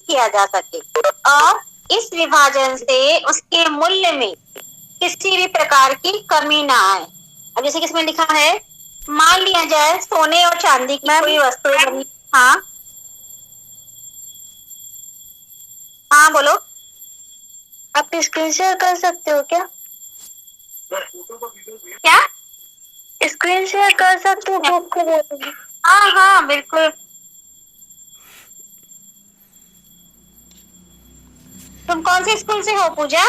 किया जा सके और इस विभाजन से उसके मूल्य में किसी भी प्रकार की कमी ना आए। अब जैसे किसमें लिखा है, मान लिया जाए सोने और चांदी की कोई वस्तु बनी। हाँ हाँ बोलो। आप स्क्रीन शेयर कर सकते हो क्या? क्या स्क्रीन शेयर कर सकते हो? बुक को हाँ हाँ बिल्कुल। तुम कौन से स्कूल से हो पूजा?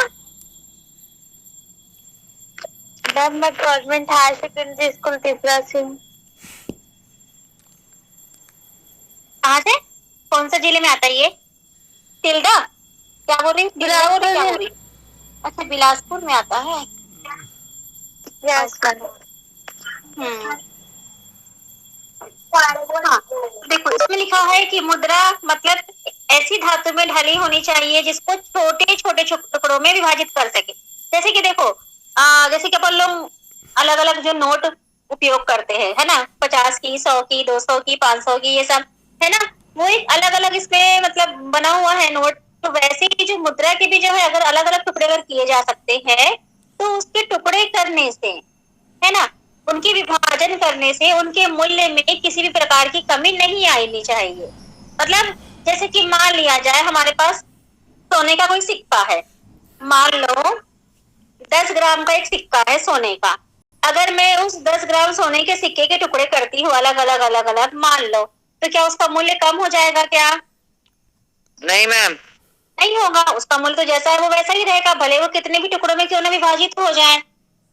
मैम मैं government higher secondary school Tipra से हूँ। कहाँ से? कौन सा जिले में आता है ये? तिल्दा क्या बोल रही? बिलासपुर क्या बोल रही? अच्छा बिलासपुर में आता है। हम्म हाँ देखो इसमें लिखा है कि मुद्रा मतलब ऐसी धातु में ढली होनी चाहिए जिसको छोटे छोटे टुकड़ों में विभाजित कर सके। जैसे कि देखो जैसे कि अपन लोग अलग अलग जो नोट उपयोग करते हैं है ना, 50 की, 100 की, 200 की, 500 की, ये सब है ना, वो एक अलग अलग इसमें मतलब बना हुआ है नोट। तो वैसे ही जो मुद्रा के भी जो है अगर अलग अलग टुकड़े अगर किए जा सकते हैं तो उसके टुकड़े करने से है ना, उनकी विभाजन करने से उनके मूल्य में किसी भी प्रकार की कमी नहीं आनी चाहिए। मतलब जैसे कि मान लिया जाए हमारे पास सोने का कोई सिक्का है, मान लो 10 ग्राम का एक सिक्का है सोने का। अगर मैं उस 10 ग्राम सोने के सिक्के के टुकड़े करती हूँ अलग अलग अलग अलग मान लो, तो क्या उसका मूल्य कम हो जाएगा क्या? नहीं मैम, नहीं होगा। उसका मूल्य तो जैसा है वो वैसा ही रहेगा, भले वो कितने भी टुकड़ों में क्यों ना विभाजित हो जाए,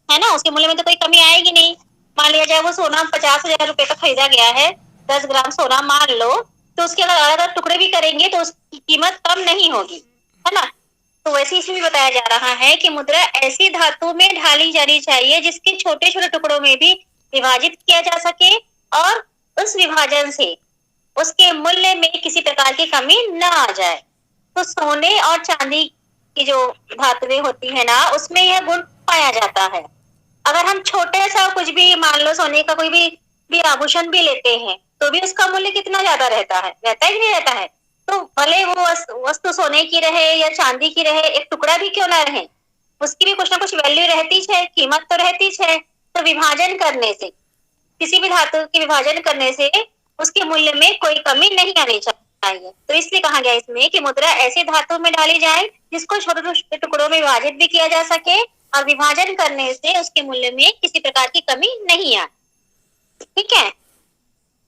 है ना, उसके मूल्य में तो कोई कमी आएगी नहीं। मान लिया जाए वो सोना 50,000 रुपए का खरीदा गया है, 10 ग्राम सोना मान लो, तो उसके अगर अलग अलग टुकड़े भी करेंगे तो उसकी कीमत कम नहीं होगी, है ना। तो वैसे इसमें बताया जा रहा है कि मुद्रा ऐसी धातु में ढाली जानी चाहिए जिसके छोटे छोटे टुकड़ों में भी विभाजित किया जा सके और उस विभाजन से उसके मूल्य में किसी प्रकार की कमी न आ जाए। तो सोने और चांदी की जो धातुएं होती है ना उसमें यह गुण पाया जाता है। अगर हम छोटे सा कुछ भी मान लो सोने का कोई भी आभूषण भी लेते हैं तो भी उसका मूल्य कितना ज्यादा रहता है, रहता ही नहीं रहता है। तो भले वो वस्तु सोने की रहे या चांदी की रहे, एक टुकड़ा भी क्यों ना रहे, उसकी भी कुछ ना कुछ वैल्यू रहती है, कीमत तो रहती है। तो विभाजन करने से, किसी भी धातु के विभाजन करने से उसके मूल्य में कोई कमी नहीं आनी चाहिए। तो इसलिए कहा गया इसमें कि मुद्रा ऐसी धातु में डाली जाए जिसको छोटे छोटे टुकड़ों में विभाजित भी किया जा सके और विभाजन करने से उसके मूल्य में किसी प्रकार की कमी नहीं आए। ठीक है।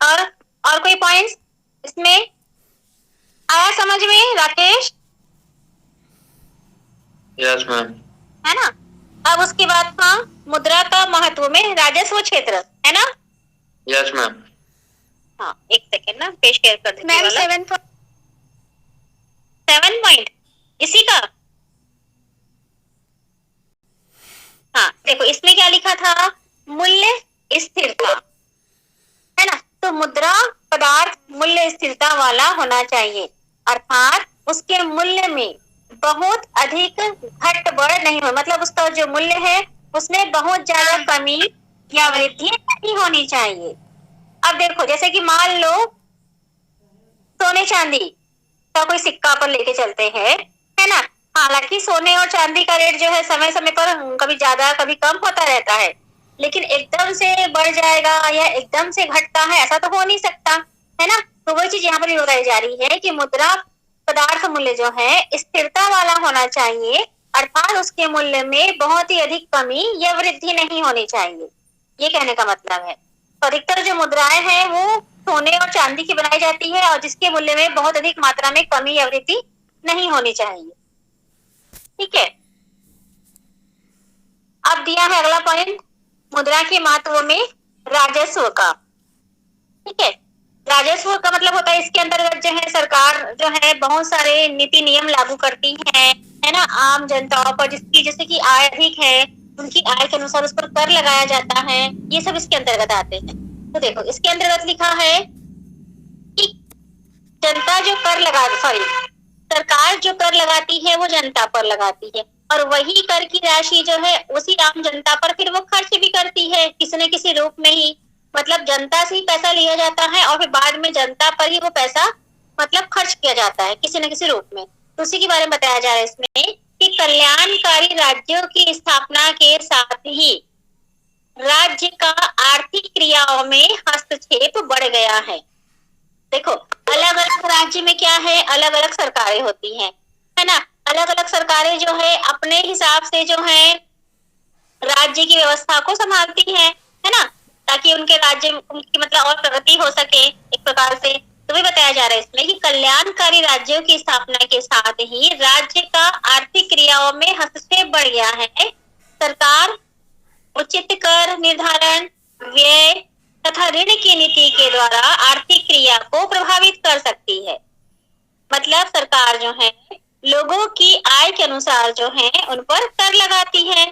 और और कोई पॉइंट्स इसमें आया समझ में राकेश? Yes ma'am. है ना। अब उसके बाद था मुद्रा का महत्व में राजस्व क्षेत्र, है ना। Yes ma'am. हाँ एक सेकेंड ना पेज शेयर कर देती हूँ। 7 पॉइंट इसी का। हाँ देखो इसमें क्या लिखा था, मूल्य स्थिरता, है ना। तो मुद्रा पदार्थ मूल्य स्थिरता वाला होना चाहिए, अर्थात उसके मूल्य में बहुत अधिक घट बढ़ नहीं हो, मतलब उसका जो मूल्य है उसमें बहुत ज्यादा कमी या वृद्धि नहीं होनी चाहिए। अब देखो जैसे कि मान लो सोने चांदी का कोई सिक्का पर लेके चलते हैं, है ना। हालांकि सोने और चांदी का रेट जो है समय समय पर कभी ज्यादा कभी कम होता रहता है, लेकिन एकदम से बढ़ जाएगा या एकदम से घटता है ऐसा तो हो नहीं सकता, है ना। तो वही चीज यहाँ पर भी बताई जा रही है कि मुद्रा पदार्थ मूल्य जो है स्थिरता वाला होना चाहिए, अर्थात उसके मूल्य में बहुत ही अधिक कमी या वृद्धि नहीं होनी चाहिए, ये कहने का मतलब है। तो अधिकतर जो मुद्राएं हैं वो सोने और चांदी की बनाई जाती है और जिसके मूल्य में बहुत अधिक मात्रा में कमी या वृद्धि नहीं होनी चाहिए। ठीक है। अब दिया है अगला पॉइंट मुद्रा के महत्व में राजस्व का। ठीक है। राजस्व का मतलब होता है इसके अंतर्गत जो है सरकार जो है बहुत सारे नीति नियम लागू करती है ना, आम जनताओं पर जिसकी जैसे कि आय अधिक है उनकी आय के अनुसार उस पर कर लगाया जाता है, ये सब इसके अंतर्गत आते हैं। तो देखो इसके अंतर्गत लिखा है कि जनता जो कर लगा सॉरी सरकार जो कर लगाती है वो जनता पर लगाती है और वही कर की राशि जो है उसी आम जनता पर फिर वो खर्च भी करती है किसी न किसी रूप में ही, मतलब जनता से ही पैसा लिया जाता है और फिर बाद में जनता पर ही वो पैसा मतलब खर्च किया जाता है किसी न किसी रूप में। तो उसी के बारे में बताया जा रहा है इसमें कि कल्याणकारी राज्यों की स्थापना के साथ ही राज्य का आर्थिक क्रियाओं में हस्तक्षेप बढ़ गया है। देखो, अलग अलग राज्य में क्या है, अलग अलग सरकारें होती हैं, है ना। अलग अलग सरकारें जो है अपने हिसाब से जो है राज्य की व्यवस्था को संभालती है ना, ताकि उनके राज्य उनकी मतलब और प्रगति हो सके एक प्रकार से। तो भी बताया जा रहा है इसमें कि कल्याणकारी राज्यों की स्थापना के साथ ही राज्य का आर्थिक क्रियाओं में हस्तक्षेप बढ़ गया है। सरकार उचित कर निर्धारण, व्यय तथा ऋण की नीति के द्वारा आर्थिक क्रिया को प्रभावित कर सकती है। मतलब सरकार जो है लोगों की आय के अनुसार जो है उन पर कर लगाती है।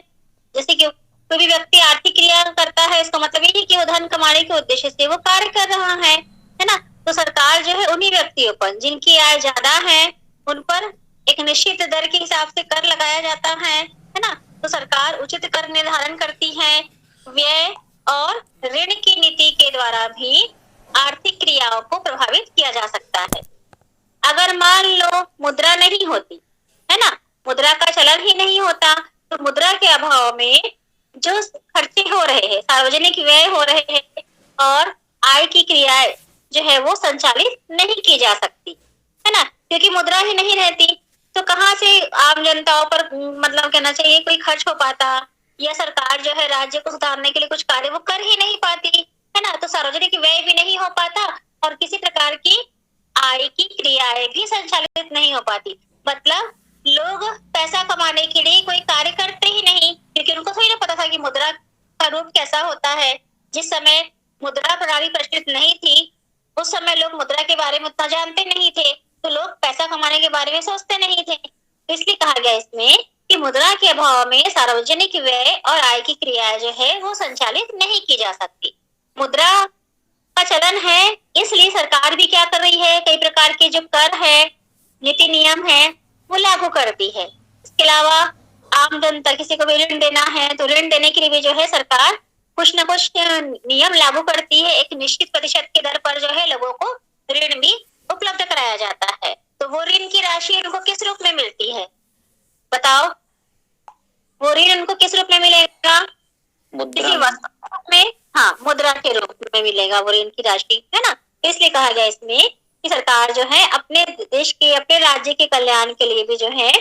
जैसे कि कोई भी व्यक्ति आर्थिक क्रिया करता है, इसका मतलब ये कि वो धन कमाने के उद्देश्य से वो कार्य कर रहा है ना। तो सरकार जो है उन्हीं व्यक्तियों पर जिनकी आय ज्यादा है उन पर एक निश्चित दर के हिसाब से कर लगाया जाता है ना। तो सरकार उचित कर निर्धारण करती है, व्यय और ऋण की नीति के द्वारा भी आर्थिक क्रियाओं को प्रभावित किया जा सकता है। अगर मान लो मुद्रा नहीं होती, है ना, मुद्रा का चलन ही नहीं होता, तो मुद्रा के अभाव में जो खर्चे हो रहे हैं, सार्वजनिक व्यय हो रहे हैं और आय की क्रियाएं जो है वो संचालित नहीं की जा सकती, है ना। क्योंकि मुद्रा ही नहीं रहती तो कहाँ से आम जनताओं पर मतलब कहना चाहिए कोई खर्च हो पाता, या सरकार जो है राज्य को सुधारने के लिए कुछ कार्य वो कर ही नहीं पाती, है ना। तो सार्वजनिक व्यय भी नहीं हो पाता और किसी प्रकार की आय की क्रियाएं भी संचालित नहीं हो पाती। मतलब लोग पैसा कमाने के लिए कोई कार्य करते ही नहीं, क्योंकि उनको थोड़ी ना पता था कि मुद्रा का रूप कैसा होता है। जिस समय मुद्रा प्रणाली प्रचलित नहीं थी उस समय लोग मुद्रा के बारे में उतना जानते नहीं थे, तो लोग पैसा कमाने के बारे में सोचते नहीं थे। तो इसलिए कहा गया इसमें कि मुद्रा के अभाव में सार्वजनिक व्यय और आय की क्रियाएं जो है वो संचालित नहीं की जा सकती। मुद्रा का चलन है, इसलिए सरकार भी क्या कर रही है, कई प्रकार के जो कर है, नीति नियम है वो लागू करती है। इसके अलावा आम जनता किसी को भी ऋण देना है तो ऋण देने के लिए भी जो है सरकार कुछ न कुछ नियम लागू करती है। एक निश्चित प्रतिशत की दर पर जो है लोगों को ऋण भी उपलब्ध कराया जाता है। तो वो ऋण की राशि उनको किस रूप में मिलती है, बताओ, वो ऋण उनको किस रूप में मिलेगा, किसी वस्तु में, हाँ, मुद्रा के रूप में मिलेगा वो ऋण की राशि, है ना। इसलिए कहा गया इसमें कि सरकार जो है अपने देश के अपने राज्य के कल्याण के लिए भी जो है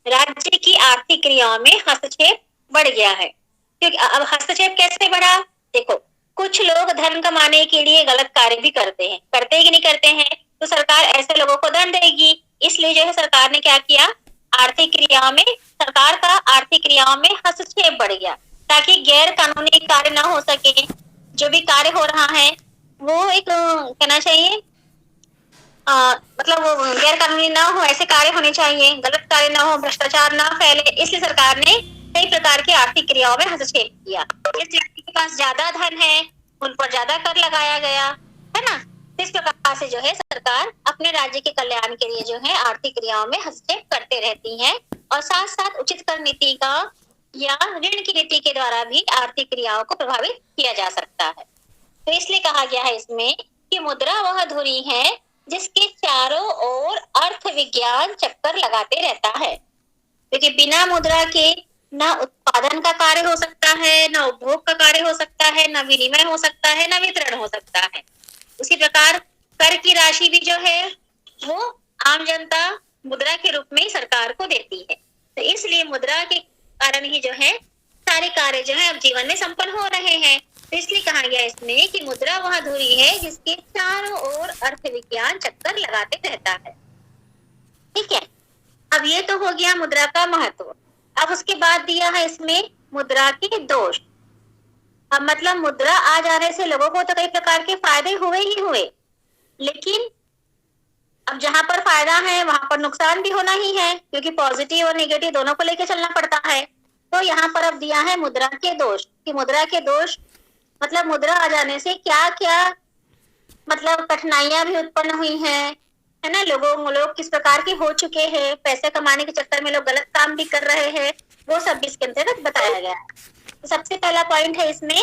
राज्य की आर्थिक क्रियाओं में हस्तक्षेप बढ़ गया है। क्योंकि अब हस्तक्षेप कैसे बढ़ा, देखो, कुछ लोग धन कमाने के लिए गलत कार्य भी करते हैं कि नहीं करते हैं, तो सरकार ऐसे लोगों को दंड देगी। इसलिए जो है सरकार ने क्या किया, आर्थिक क्रियाओं में, सरकार का आर्थिक क्रियाओं में हस्तक्षेप बढ़ गया ताकि गैर कानूनी कार्य ना हो सके। जो भी कार्य हो रहा है वो एक कहना चाहिए मतलब वो गैर कानूनी ना हो, ऐसे कार्य होने चाहिए, गलत कार्य ना हो, भ्रष्टाचार ना फैले। इसलिए सरकार ने कई प्रकार की आर्थिक क्रियाओं में हस्तक्षेप किया। जिस व्यक्ति के पास ज्यादा धन है उन पर ज्यादा कर लगाया गया, है ना। इस प्रकार से जो है सरकार अपने राज्य के कल्याण के लिए जो है आर्थिक क्रियाओं में हस्तक्षेप करते रहती है और साथ साथ उचित कर नीति का या ऋण की नीति के द्वारा भी आर्थिक क्रियाओं को प्रभावित किया जा सकता है। तो इसलिए कहा गया है इसमें कि मुद्रा वह धुरी है जिसके चारों ओर अर्थ विज्ञान चक्कर लगाते रहता है। क्योंकि बिना मुद्रा के न उत्पादन का कार्य हो सकता है, न उपभोग का कार्य हो सकता है, न विनिमय हो सकता है, न वितरण हो सकता है। उसी प्रकार कर की राशि भी जो है वो आम जनता मुद्रा के रूप में सरकार को देती है। तो इसलिए मुद्रा के कारण ही जो है सारे कार्य जो है अब जीवन में संपन्न हो रहे हैं। तो इसलिए कहा गया इसमें कि मुद्रा वह धुरी है जिसके चारों ओर अर्थ विज्ञान चक्कर लगाते रहता है। ठीक है, अब ये तो हो गया मुद्रा का महत्व। अब उसके बाद दिया है इसमें मुद्रा के दोष। अब मतलब मुद्रा आ जाने से लोगों को तो कई प्रकार के फायदे हुए ही हुए, लेकिन अब जहां पर फायदा है वहां पर नुकसान भी होना ही है, क्योंकि पॉजिटिव और नेगेटिव दोनों को लेकर चलना पड़ता है। तो यहाँ पर अब दिया है मुद्रा के दोष, कि मुद्रा के दोष मतलब मुद्रा आ जाने से क्या क्या मतलब कठिनाइयां भी उत्पन्न हुई हैं, है ना। लोग किस प्रकार के हो चुके हैं, पैसे कमाने के चक्कर में लोग गलत काम भी कर रहे हैं, वो सब भी इसके अंतर्गत बताया गया है। तो सबसे पहला पॉइंट है इसमें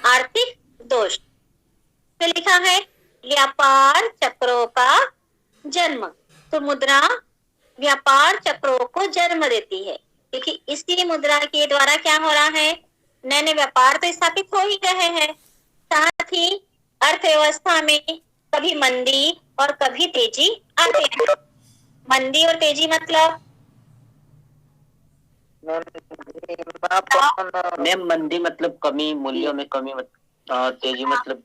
आर्थिक दोष। तो लिखा है व्यापार चक्रों का जन्म। तो मुद्रा व्यापार चक्रों को जन्म देती है, क्योंकि इसी मुद्रा के द्वारा क्या हो रहा है, नए नए व्यापार तो स्थापित हो ही रहे हैं, साथ ही अर्थव्यवस्था में कभी मंदी और कभी तेजी आती है। मंदी और तेजी मतलब मैम मंदी मतलब कमी, मूल्यों में कमी, तेजी मतलब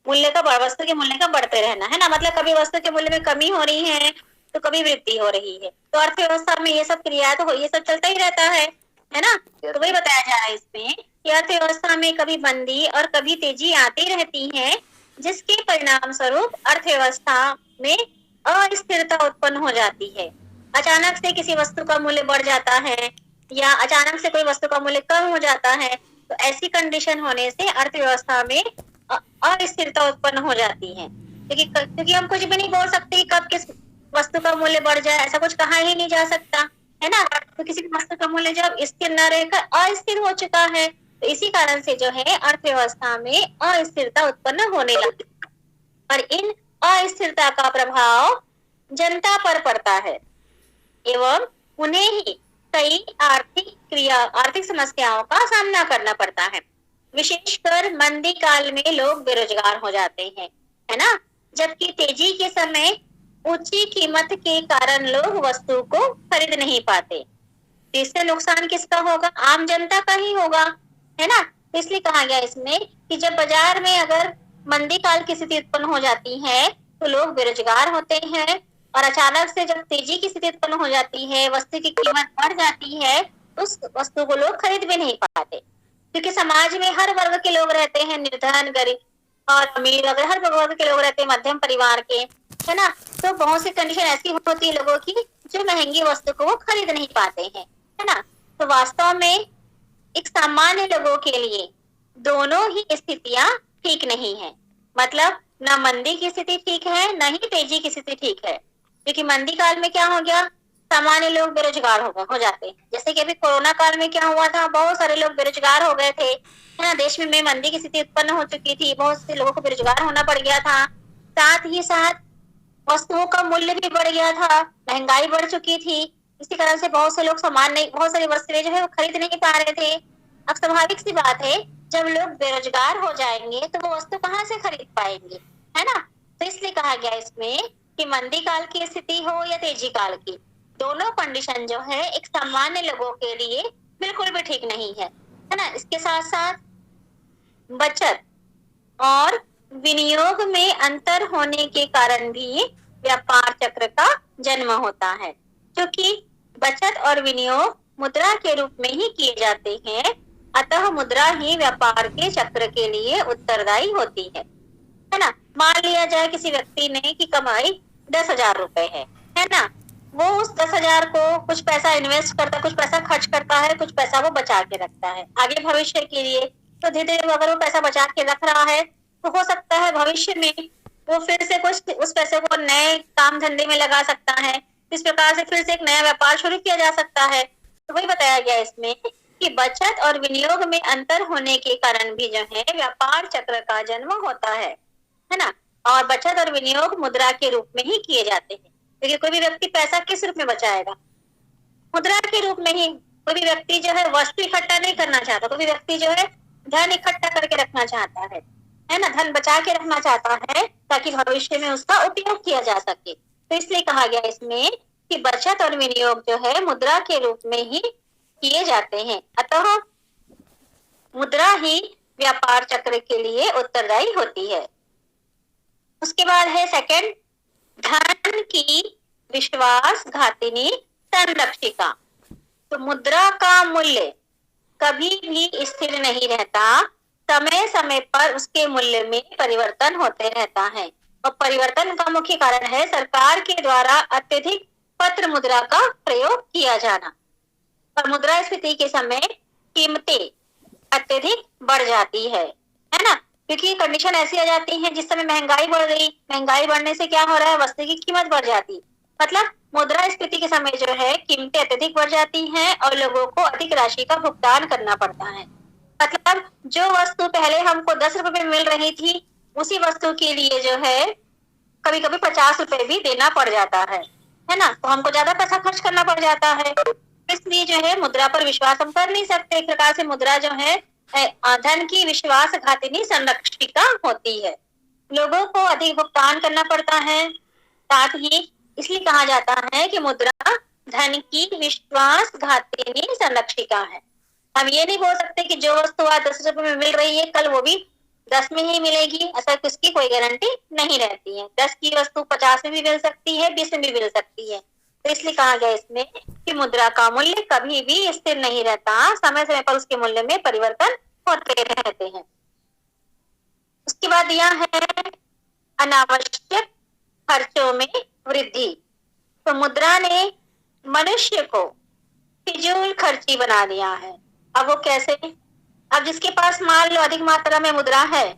मूल्य का वस्तु के मूल्य का बढ़ते रहना, है ना। मतलब कभी वस्तु के मूल्य में कमी हो रही है तो कभी वृद्धि हो रही है। तो अर्थव्यवस्था में ये सब क्रिया तो ये सब चलता ही रहता है ना। तो वही बताया जा रहा है इसमें कि अर्थव्यवस्था में कभी मंदी और कभी तेजी आती रहती है, जिसके परिणाम स्वरूप अर्थव्यवस्था में अस्थिरता उत्पन्न हो जाती है। अचानक से किसी वस्तु का मूल्य बढ़ जाता है या अचानक से कोई वस्तु का मूल्य कम हो जाता है, तो ऐसी कंडीशन होने से अर्थव्यवस्था में अस्थिरता उत्पन्न हो जाती है। क्योंकि हम कुछ भी नहीं बोल सकते कब किस वस्तु का मूल्य बढ़ जाए, ऐसा कुछ कहा ही नहीं जा सकता, है ना। तो किसी भी वस्तु का मूल्य जब स्थिर न रहकर अस्थिर हो चुका है, तो इसी कारण से जो है अर्थव्यवस्था में अस्थिरता उत्पन्न होने लगती है, और इन अस्थिरता का प्रभाव जनता पर पड़ता है एवं उन्हें ही कई आर्थिक समस्याओं का सामना करना पड़ता है। विशेषकर मंदी काल में लोग बेरोजगार हो जाते हैं, है ना। जबकि तेजी के समय ऊंची कीमत के कारण लोग वस्तु को खरीद नहीं पाते, इससे नुकसान किसका होगा, आम जनता का ही होगा, है ना। इसलिए कहा गया इसमें कि जब बाजार में अगर मंदी काल की स्थिति उत्पन्न हो जाती है तो लोग बेरोजगार होते हैं, और अचानक से जब तेजी की स्थिति उत्पन्न हो जाती है, वस्तु की कीमत बढ़ जाती है, तो उस वस्तु को लोग खरीद भी नहीं पाते। क्योंकि समाज में हर वर्ग के लोग रहते हैं, निर्धन, गरीब और अमीर, अगर हर वर्ग के लोग रहते हैं, मध्यम परिवार के, है ना। तो बहुत सी कंडीशन ऐसी होती है लोगों की जो महंगी वस्तु को वो खरीद नहीं पाते हैं, है ना। तो वास्तव में एक सामान्य लोगों के लिए दोनों ही स्थितियां ठीक नहीं है। मतलब न मंदी की स्थिति ठीक है, न ही तेजी की स्थिति ठीक है। क्योंकि मंदी काल में क्या हो गया, सामान्य लोग बेरोजगार हो जाते हैं। जैसे कि अभी कोरोना काल में क्या हुआ था, बहुत सारे लोग बेरोजगार हो गए थे, है ना। देश में मंदी की स्थिति उत्पन्न हो चुकी थी, बहुत से लोगों को बेरोजगार होना पड़ गया था। साथ ही साथ वस्तुओं का मूल्य भी बढ़ गया था, महंगाई बढ़ चुकी थी। इसी कारण से बहुत से लोग सामान नहीं, बहुत सारी वस्तुएं जो है वो खरीद नहीं पा रहे थे। अब स्वाभाविक सी बात है, जब लोग बेरोजगार हो जाएंगे तो वो वस्तु कहाँ से खरीद पाएंगे, है ना। तो इसलिए कहा गया इसमें कि मंदी काल की स्थिति हो या तेजी काल की, दोनों कंडीशन जो है एक सामान्य लोगों के लिए बिल्कुल भी ठीक नहीं है ना। इसके साथ साथ बचत और विनियोग में अंतर होने के कारण भी व्यापार चक्र का जन्म होता है। क्योंकि बचत और विनियोग मुद्रा के रूप में ही किए जाते हैं, अतः मुद्रा ही व्यापार के चक्र के लिए उत्तरदायी होती है ना। मान लिया जाए किसी व्यक्ति ने की कमाई 10,000 रुपए है ना। वो उस 10,000 को कुछ पैसा इन्वेस्ट करता है, कुछ पैसा खर्च करता है, कुछ पैसा वो बचा के रखता है आगे भविष्य के लिए। तो धीरे धीरे अगर वो पैसा बचा के रख रहा है तो हो सकता है भविष्य में वो फिर से कुछ उस पैसे को नए काम धंधे में लगा सकता है। इस प्रकार से फिर से एक नया व्यापार शुरू किया जा सकता है। तो वही बताया गया इसमें कि बचत और विनियोग में अंतर होने के कारण भी जो है व्यापार चक्र का जन्म होता है ना। और बचत और विनियोग मुद्रा के रूप में ही किए जाते हैं। क्योंकि कोई भी व्यक्ति पैसा किस रूप में बचाएगा, मुद्रा के रूप में ही। कोई भी व्यक्ति जो है वस्तु इकट्ठा नहीं करना चाहता, कोई भी व्यक्ति जो है धन इकट्ठा करके रखना चाहता है ना, धन बचा के रखना चाहता है ताकि भविष्य में उसका उपयोग किया जा सके। तो इसलिए कहा गया इसमें कि बचत और विनियोग जो है मुद्रा के रूप में ही किए जाते हैं, अतः मुद्रा ही व्यापार चक्र के लिए उत्तरदायी होती है। उसके बाद है सेकंड, धन की विश्वासघातिनी संरक्षिका। तो मुद्रा का मूल्य कभी भी स्थिर नहीं रहता, समय समय पर उसके मूल्य में परिवर्तन होते रहता है। और परिवर्तन का मुख्य कारण है सरकार के द्वारा अत्यधिक पत्र मुद्रा का प्रयोग किया जाना। और मुद्रास्फीति के समय कीमतें अत्यधिक बढ़ जाती है ना। क्योंकि कंडीशन ऐसी आ जाती है जिस समय महंगाई बढ़ गई, महंगाई बढ़ने से क्या हो रहा है, वस्तु की कीमत बढ़ जाती। मतलब मुद्रास्फीति के समय जो है कीमतें अत्यधिक बढ़ जाती हैं और लोगों को अधिक राशि का भुगतान करना पड़ता है। मतलब जो वस्तु पहले हमको 10 रुपए में मिल रही थी, उसी वस्तु के लिए जो है कभी कभी 50 रुपए भी देना पड़ जाता है ना, तो हमको ज्यादा पैसा खर्च करना पड़ जाता है। इसलिए जो है मुद्रा पर विश्वास हम कर नहीं सकते। एक प्रकार से मुद्रा जो है धन की विश्वासघातिनी संरक्षिका होती है। लोगों को अधिक भुगतान करना पड़ता है, साथ ही इसलिए कहा जाता है कि मुद्रा धन की विश्वासघातिनी संरक्षिका है। हम ये नहीं बोल सकते कि जो वस्तु आज 10 रुपए में मिल रही है कल वो भी 10 में ही मिलेगी, ऐसा किसकी कोई गारंटी नहीं रहती है। 10 की वस्तु 50 में भी मिल सकती है, 20 में भी मिल सकती है। तो इसलिए कहा गया इसमें कि मुद्रा का मूल्य कभी भी स्थिर नहीं रहता, समय समय पर उसके मूल्य में परिवर्तन होते रहते हैं। उसके बाद दिया है अनावश्यक खर्चों में वृद्धि। तो मुद्रा ने मनुष्य को फिजूल खर्ची बना दिया है। अब वो कैसे? अब जिसके पास मान लो अधिक मात्रा में मुद्रा है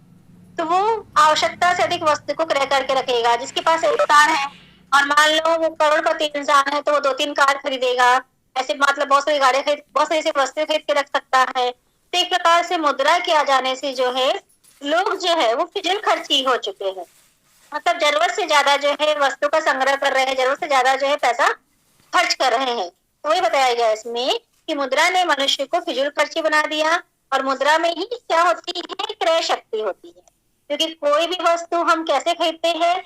तो वो आवश्यकता से अधिक वस्तु को क्रय करके रखेगा। जिसके पास एक कार है और मान लो वो करोड़पति इंसान है तो वो 2-3 कार खरीदेगा। ऐसे मतलब बहुत सारी गाड़ियां खरीद, बहुत सारी वस्तुएं खरीद के रख सकता है। तो एक प्रकार से मुद्रा के आ जाने से जो है लोग जो है वो फिजूल खर्ची हो चुके हैं। मतलब जरूरत से ज्यादा जो है वस्तु का संग्रह कर रहे हैं, जरूरत से ज्यादा जो है पैसा खर्च कर रहे हैं। तो वही बताया गया इसमें कि मुद्रा ने मनुष्य को फिजूल खर्ची बना दिया। और मुद्रा में ही क्या होती है? क्रय शक्ति होती है। क्योंकि कोई भी वस्तु हम कैसे खरीदते हैं?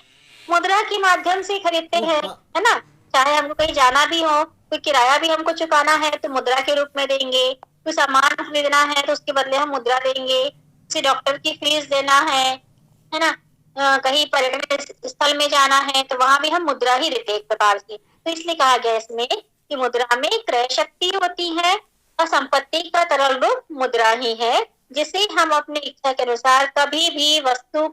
मुद्रा के माध्यम से खरीदते हैं, है ना। चाहे हमको कहीं जाना भी हो, कोई किराया भी हमको चुकाना है तो मुद्रा के रूप में देंगे। कोई सामान खरीदना है तो उसके बदले हम मुद्रा देंगे। किसी डॉक्टर की फीस देना है ना, कहीं पर्यटन स्थल में जाना है तो वहां भी हम मुद्रा ही देते एक प्रकार से। तो इसलिए कहा गया इसमें कि मुद्रा में क्रय शक्ति होती है और संपत्ति का तरल रूप मुद्रा ही है, जिसे हम अपनी इच्छा के अनुसार कभी भी वस्तु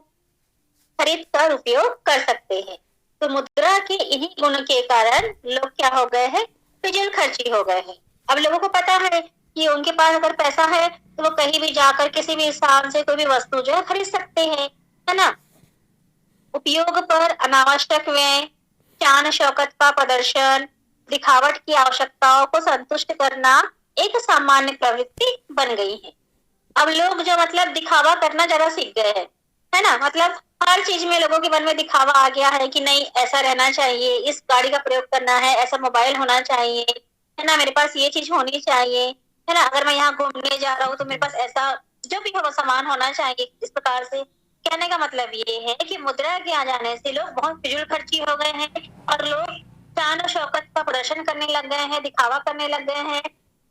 खरीद कर उपयोग कर सकते हैं। तो मुद्रा के इन्हीं गुण के कारण लोग क्या हो गए हैं? फिजूल खर्ची हो गए हैं। अब लोगों को पता है कि उनके पास अगर पैसा है तो वो कहीं भी जाकर किसी भी स्थान से कोई भी वस्तु जो है खरीद सकते हैं, है ना। उपयोग पर अनावश्यक व्यय, शान शौकत का प्रदर्शन, दिखावट की आवश्यकताओं को संतुष्ट करना एक सामान्य प्रवृत्ति बन गई है। अब लोग जो मतलब दिखावा करना ज्यादा सीख गए हैं, है ना। मतलब हर चीज में लोगों के मन में दिखावा आ गया है कि नहीं ऐसा रहना चाहिए, इस गाड़ी का प्रयोग करना है, ऐसा मोबाइल होना चाहिए, है ना, मेरे पास ये चीज होनी चाहिए, है ना। अगर मैं यहाँ घूमने जा रहा हूँ तो मेरे पास ऐसा जो भी हो सामान होना चाहिए। इस प्रकार से कहने का मतलब ये है कि मुद्रा के आ जाने से लोग बहुत फिजूल खर्ची हो गए हैं और लोग शान और शौकत का प्रदर्शन करने लग गए हैं, दिखावा करने लग गए हैं।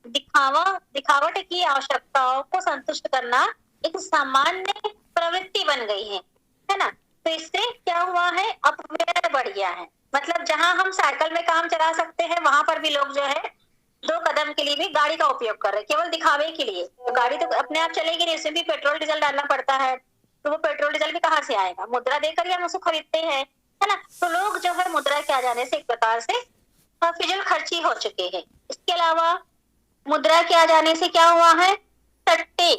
दिखावट की आवश्यकताओं को संतुष्ट करना एक सामान्य प्रवृत्ति बन गई है ना। तो इससे क्या हुआ है? अपव्यय बढ़ गया है। मतलब जहां हम साइकिल में काम चला सकते हैं वहां पर भी लोग जो है 2 कदम के लिए भी गाड़ी का उपयोग कर रहे हैं, केवल दिखावे के लिए। गाड़ी तो अपने आप चलेगी नहीं, इसमें भी पेट्रोल डीजल डालना पड़ता है। तो वो पेट्रोल डीजल भी कहाँ से आएगा? मुद्रा देकर ही हम उसको खरीदते हैं, है ना। तो लोग जो है मुद्रा के आ जाने से एक प्रकार से फिजूल खर्ची हो चुके हैं। इसके अलावा मुद्रा के आ जाने से क्या हुआ है? सट्टे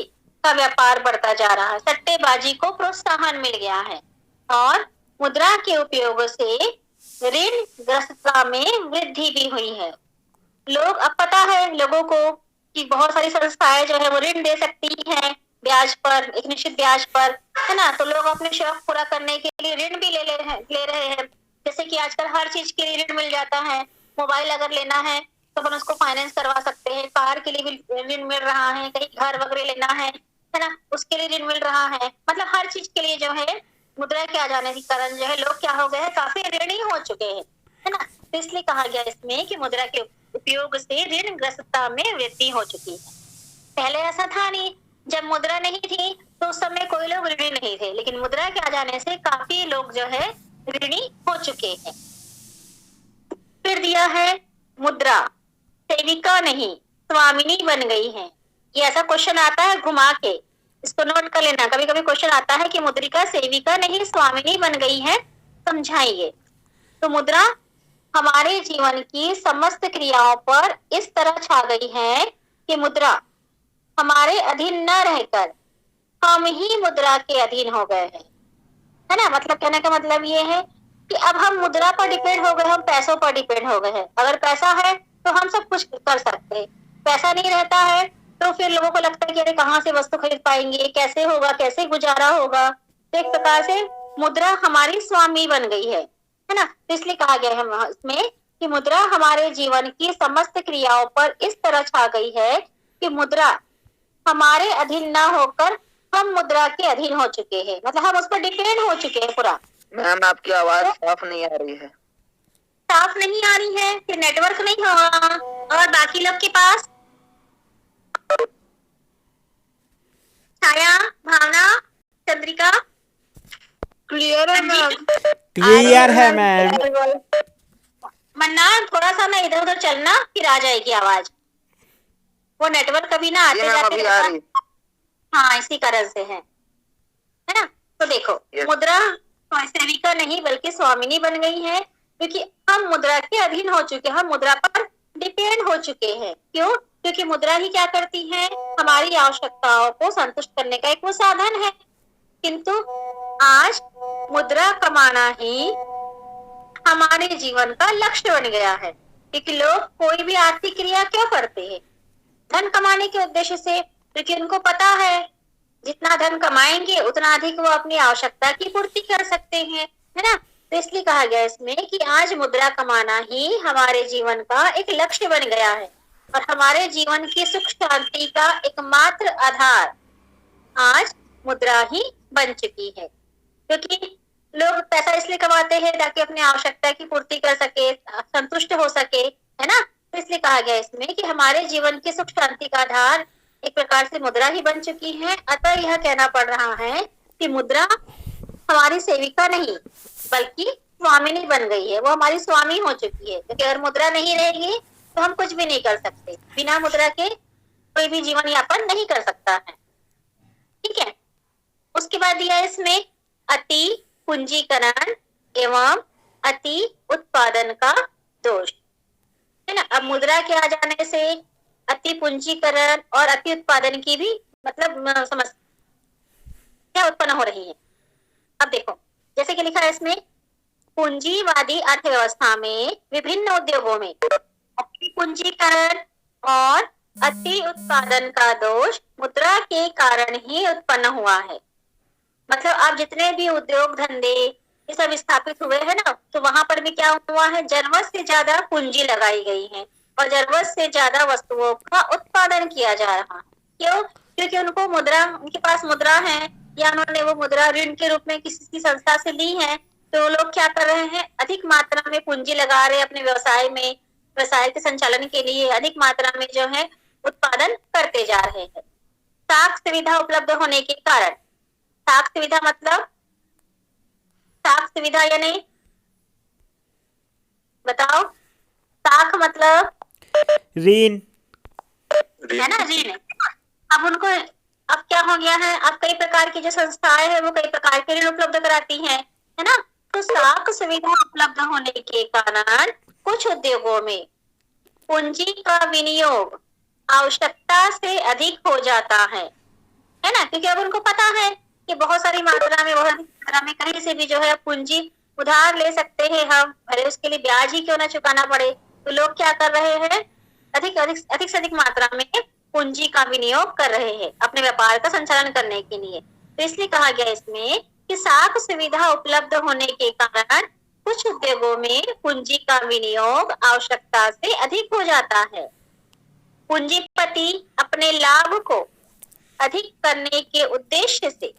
का व्यापार बढ़ता जा रहा है, सट्टेबाजी को प्रोत्साहन मिल गया है और मुद्रा के उपयोग से ऋण ग्रस्तता में वृद्धि भी हुई है। लोग अब पता है लोगों को कि बहुत सारी संस्थाएं जो है वो ऋण दे सकती हैं ब्याज पर, एक निश्चित ब्याज पर, है ना। तो लोग अपने शौक पूरा करने के लिए ऋण भी ले रहे हैं। जैसे कि आजकल हर चीज के लिए ऋण मिल जाता है। मोबाइल अगर लेना है तो अपन उसको फाइनेंस करवा सकते हैं, कार के लिए भी ऋण मिल रहा है, कहीं घर वगैरह लेना है ना, उसके लिए ऋण मिल रहा है। मतलब हर चीज के लिए जो है मुद्रा के आ जाने के कारण जो है लोग क्या हो गए हैं? काफी ऋणी हो चुके हैं, है ना। तो इसलिए कहा गया इसमें कि मुद्रा के उपयोग से ऋण ग्रस्तता में वृद्धि हो चुकी है। पहले ऐसा था नहीं, जब मुद्रा नहीं थी तो उस समय कोई लोग ऋणी नहीं थे, लेकिन मुद्रा के आ जाने से काफी लोग जो है ऋणी हो चुके हैं। फिर दिया है मुद्रा सेविका नहीं स्वामिनी बन गई है। ये ऐसा क्वेश्चन आता है घुमा के, इसको नोट कर लेना। कभी कभी क्वेश्चन आता है कि मुद्रिका सेविका नहीं स्वामिनी बन गई है, समझाइए। तो मुद्रा हमारे जीवन की समस्त क्रियाओं पर इस तरह छा गई है कि मुद्रा हमारे अधीन न रहकर हम ही मुद्रा के अधीन हो गए हैं, है ना। मतलब कहने का मतलब ये है कि अब हम मुद्रा पर डिपेंड हो गए, हम पैसों पर डिपेंड हो गए हैं। अगर पैसा है तो हम सब कुछ कर सकते हैं, पैसा नहीं रहता है तो फिर लोगों को लगता है कि अरे कहाँ से वस्तु खरीद पाएंगे, कैसे होगा, कैसे गुजारा होगा। तो एक प्रकार से मुद्रा हमारी स्वामी बन गई है ना। तो इसलिए कहा गया है इसमें कि मुद्रा हमारे जीवन की समस्त क्रियाओं पर इस तरह छा गई है कि मुद्रा हमारे अधीन ना होकर हम मुद्रा के अधीन हो चुके हैं, मतलब हम उस पर डिपेंड हो चुके हैं पूरा। मैम आपकी आवाज साफ नहीं आ रही है। साफ नहीं आ रही है, फिर नेटवर्क नहीं होगा। और बाकी लोग के पास छाया, भावना, चंद्रिका क्लियर है मैम। क्लियर है मैम। मन्ना थोड़ा सा ना इधर उधर चलना, फिर आ जाएगी आवाज। वो नेटवर्क कभी ना आते जाते अभी आ रही। हाँ इसी कारण से है ना। तो देखो Yes. मुद्रा सेविका नहीं बल्कि स्वामिनी बन गई है, क्योंकि हम मुद्रा के अधीन हो चुके हैं, हम मुद्रा पर डिपेंड हो चुके हैं। क्यों? क्योंकि मुद्रा ही क्या करती है, हमारी आवश्यकताओं को संतुष्ट करने का एक वो साधन है। किंतु आज मुद्रा कमाना ही हमारे जीवन का लक्ष्य बन गया है। क्योंकि लोग कोई भी आर्थिक क्रिया क्यों करते हैं? धन कमाने के उद्देश्य से, क्योंकि उनको पता है जितना धन कमाएंगे उतना अधिक वो अपनी आवश्यकता की पूर्ति कर सकते हैं, है ना। तो इसलिए कहा गया इसमें कि आज मुद्रा कमाना ही हमारे जीवन का एक लक्ष्य बन गया है और हमारे जीवन की सुख शांति का एकमात्र आधार आज मुद्रा ही बन चुकी है। क्योंकि लोग पैसा इसलिए कमाते हैं ताकि अपनी आवश्यकता की पूर्ति कर सके, संतुष्ट हो सके, है ना। तो इसलिए कहा गया इसमें कि हमारे जीवन की सुख शांति का आधार एक प्रकार से मुद्रा ही बन चुकी है। अतः यह कहना पड़ रहा है कि मुद्रा हमारी सेविका नहीं बल्कि स्वामिनी बन गई है, वो हमारी स्वामी हो चुकी है। क्योंकि अगर मुद्रा नहीं रहेगी तो हम कुछ भी नहीं कर सकते, बिना मुद्रा के कोई भी जीवन यापन नहीं कर सकता है। ठीक है। उसके बाद दिया इसमें अति पूंजीकरण एवं अति उत्पादन का दोष, है ना। अब मुद्रा के आ जाने से अति पूंजीकरण और अति उत्पादन की भी मतलब समस्या उत्पन्न हो रही है। अब देखो जैसे कि लिखा है इसमें, पूंजीवादी अर्थव्यवस्था में विभिन्न उद्योगों में अति पूंजीकरण और अति उत्पादन का दोष मुद्रा के कारण ही उत्पन्न हुआ है। मतलब आप जितने भी उद्योग धंधे ये सब स्थापित हुए हैं ना, तो वहां पर भी क्या हुआ है, जरूरत से ज्यादा पूंजी लगाई गई है और जरूरत से ज्यादा वस्तुओं का उत्पादन किया जा रहा है। क्यों? क्योंकि उनको मुद्रा, उनके पास मुद्रा है या उन्होंने वो मुद्रा ऋण के रूप में किसी की संस्था से ली है, तो लोग क्या कर रहे हैं, अधिक मात्रा में पूंजी लगा रहे हैं अपने व्यवसाय में, व्यवसाय के संचालन के लिए अधिक मात्रा में जो है उत्पादन करते जा रहे हैं। साख सुविधा उपलब्ध होने के कारण, साख सुविधा मतलब साख सुविधा या नहीं बताओ, साख मतलब ऋण, है ना, ऋण। अब उनको अब क्या हो गया है, अब कई प्रकार की जो संस्थाएं हैं वो कई प्रकार के ऋण उपलब्ध कराती हैं, है ना। तो साख सुविधा उपलब्ध होने के कारण कुछ उद्योगों में पूंजी का विनियोग आवश्यकता से अधिक हो जाता है ना। क्योंकि अब उनको पता है कि बहुत सारी मात्रा में कहीं से भी जो है पूंजी उधार ले सकते हैं हम, भले उसके लिए ब्याज ही क्यों ना चुकाना पड़े। तो लोग क्या कर रहे हैं, अधिक से अधिक मात्रा में पूंजी का विनियोग कर रहे हैं अपने व्यापार का संचालन करने के लिए। तो इसलिए कहा गया इसमें कि साख सुविधा उपलब्ध होने के कारण कुछ उद्योगों में पूंजी का विनियोग आवश्यकता से अधिक हो जाता है। पूंजीपति अपने लाभ को अधिक करने के उद्देश्य से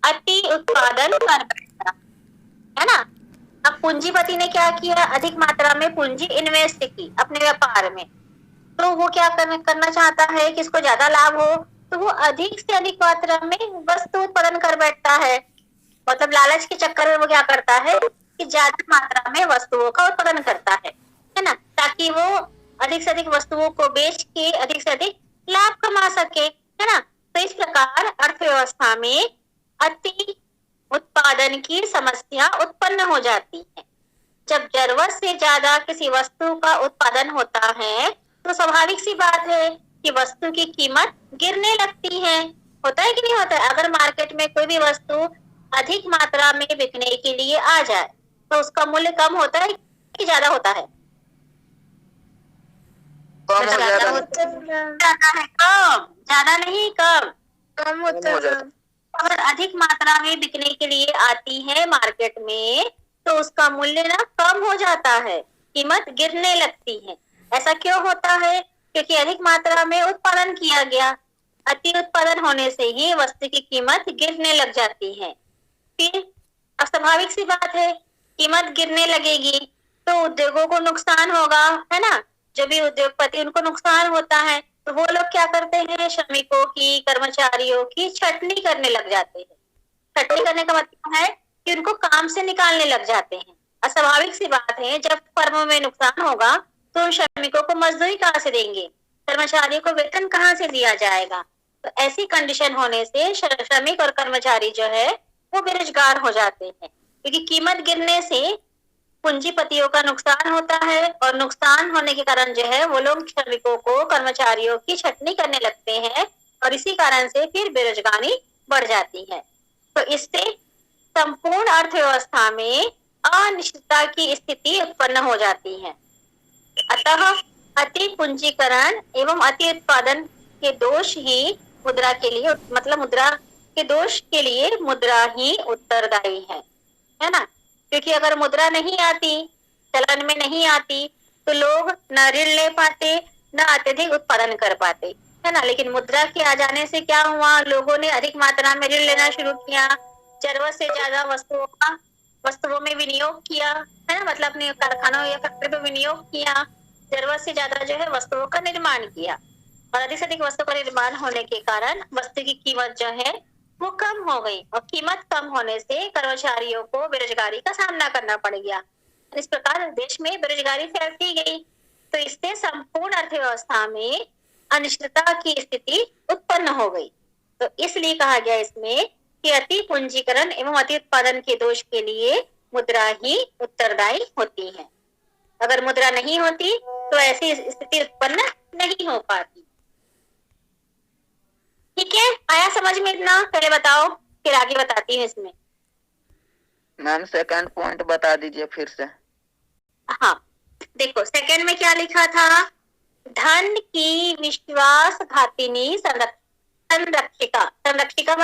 अति उत्पादन कर बैठा, है ना। अब पूंजीपति ने क्या किया, अधिक मात्रा में पूंजी इन्वेस्ट की अपने व्यापार में, तो वो क्या करना चाहता है कि इसको ज्यादा लाभ हो, तो वो अधिक से अधिक मात्रा में वस्तु उत्पादन कर बैठता है। मतलब लालच के चक्कर में वो क्या करता है कि ज्यादा मात्रा में वस्तुओं का उत्पादन करता है ना, ताकि वो अधिक से अधिक वस्तुओं को बेच के अधिक से अधिक लाभ कमा सके, है ना। तो इस प्रकार अर्थव्यवस्था में अति उत्पादन की समस्या उत्पन्न हो जाती है। जब जरूरत से ज्यादा किसी वस्तु का उत्पादन होता है तो स्वाभाविक सी बात है कि वस्तु की कीमत गिरने लगती है। होता है कि नहीं होता है? अगर मार्केट में कोई भी वस्तु अधिक मात्रा में बिकने के लिए आ जाए तो उसका मूल्य कम होता है कि ज्यादा होता है? ज्यादा है। कम, ज्यादा नहीं, कम कम होता है। अगर अधिक मात्रा में बिकने के लिए आती है मार्केट में तो उसका मूल्य ना कम हो जाता है, कीमत गिरने लगती है। ऐसा क्यों होता है? क्योंकि अधिक मात्रा में उत्पादन किया गया, अति उत्पादन होने से ही वस्तु की कीमत गिरने लग जाती है। फिर अब स्वाभाविक सी बात है, कीमत गिरने लगेगी तो उद्योगों को नुकसान होगा, है ना। जो भी उद्योगपति उनको नुकसान होता है तो वो लोग क्या करते हैं, श्रमिकों की, कर्मचारियों की छटनी करने लग जाते हैं। छटनी करने का मतलब है कि उनको काम से निकालने लग जाते हैं। अस्वाभाविक सी बात है, जब फर्मों में नुकसान होगा तो उन श्रमिकों को मजदूरी कहाँ से देंगे, कर्मचारियों को वेतन कहाँ से दिया जाएगा। तो ऐसी कंडीशन होने से श्रमिक और कर्मचारी जो है वो बेरोजगार हो जाते हैं, क्योंकि कीमत गिरने से पूंजीपतियों का नुकसान होता है और नुकसान होने के कारण जो है वो लोग श्रमिकों को, कर्मचारियों की छटनी करने लगते हैं और इसी कारण से फिर बेरोजगारी बढ़ जाती है। तो इससे संपूर्ण अर्थव्यवस्था में अनिश्चितता की स्थिति उत्पन्न हो जाती है। अतः अति पूंजीकरण एवं अति उत्पादन के दोष ही मुद्रा के लिए, मतलब मुद्रा के दोष के लिए मुद्रा ही उत्तरदायी है ना। क्योंकि अगर मुद्रा नहीं आती, चलन में नहीं आती तो लोग न ऋण ले पाते, न अत्यधिक उत्पादन कर पाते, है ना। लेकिन मुद्रा के आ जाने से क्या हुआ, लोगों ने अधिक मात्रा में ऋण लेना शुरू किया, जरूरत से ज्यादा वस्तुओं में विनियोग किया, है ना। मतलब अपने कारखानों या फैक्ट्री में विनियोग किया, जरूरत से ज्यादा जो है वस्तुओं का निर्माण किया और अधिक से अधिक वस्तु का निर्माण होने के कारण वस्तु की कीमत जो है वो कम हो गई और कीमत कम होने से कर्मचारियों को बेरोजगारी का सामना करना पड़ गया। इस प्रकार देश में बेरोजगारी फैलती गई। तो इससे संपूर्ण अर्थव्यवस्था में अनिश्चितता की स्थिति उत्पन्न हो गई। तो इसलिए कहा गया इसमें कि अति पूंजीकरण एवं अति उत्पादन के दोष के लिए मुद्रा ही उत्तरदायी होती है। अगर मुद्रा नहीं होती तो ऐसी स्थिति उत्पन्न नहीं हो पाती। ठीक है, आया समझ में इतना? पहले बताओ फिर आगे बताती हूँ इसमें। मैम सेकंड पॉइंट बता दीजिए फिर से। हाँ देखो, सेकंड में क्या लिखा था, धन की विश्वासघातिनी संरक्षिका। संरक्षिका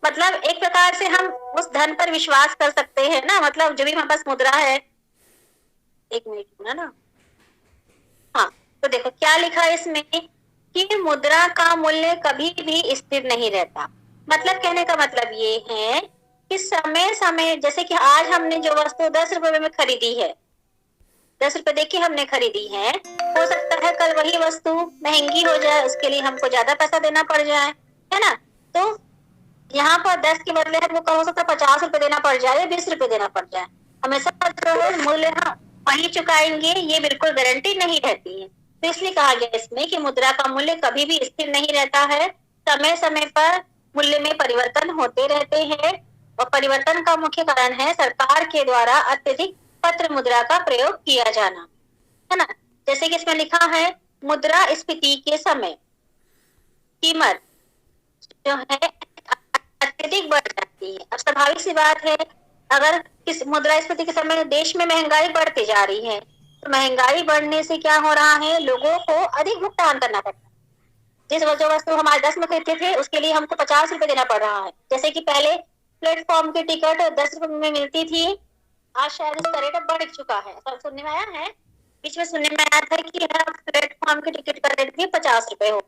मतलब एक प्रकार से हम उस धन पर विश्वास कर सकते हैं ना। मतलब जो भी हमारे पास मुद्रा है, एक मिनट ना। हाँ तो देखो क्या लिखा है इसमें कि मुद्रा का मूल्य कभी भी स्थिर नहीं रहता। मतलब कहने का मतलब ये है कि समय समय, जैसे कि आज हमने जो वस्तु 10 रुपए में खरीदी है, 10 रुपए देके हमने खरीदी है, हो सकता है कल वही वस्तु महंगी हो जाए, उसके लिए हमको ज्यादा पैसा देना पड़ जाए, है ना। तो यहाँ पर 10 के बदले हमको कम हो सकता है 50 रुपए देना पड़ जाए या 20 रुपए देना पड़ जाए। हमेशा जो है मूल्य हम वही चुकाएंगे ये बिल्कुल गारंटी नहीं रहती है। तो इसलिए कहा गया इसमें कि मुद्रा का मूल्य कभी भी स्थिर नहीं रहता है, समय समय पर मूल्य में परिवर्तन होते रहते हैं और परिवर्तन का मुख्य कारण है सरकार के द्वारा अत्यधिक पत्र मुद्रा का प्रयोग किया जाना, है ना। जैसे कि इसमें लिखा है मुद्रा स्फीति के समय कीमत जो है अत्यधिक बढ़ जाती है। अब स्वाभाविक सी बात है, अगर किस मुद्रास्फीति के समय देश में महंगाई बढ़ती जा रही है तो महंगाई बढ़ने से क्या हो रहा है, लोगों को अधिक भुगतान करना पड़ता है। जिस जो वस्तु हम आज 10 में खरीदते थे उसके लिए हमको 50 रुपए देना पड़ रहा है। जैसे कि पहले प्लेटफॉर्म की टिकट 10 रुपए में मिलती थी, आज शायद उसका रेट बढ़ चुका है। सब सुनने में आया है, बीच में सुनने में आया था कि प्लेटफॉर्म की टिकट का रेट भी 50 रुपए हो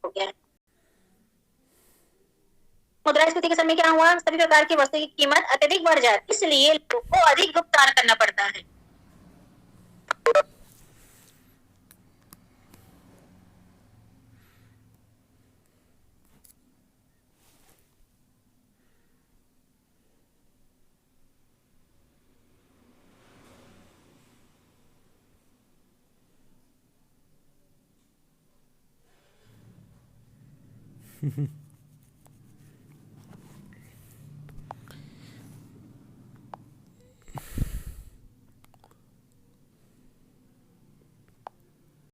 गया। मुद्रास्फीति के समय क्या हुआ, सभी प्रकार की वस्तु की कीमत अत्यधिक बढ़ जाती है, इसलिए लोगों को अधिक भुगतान करना पड़ता है।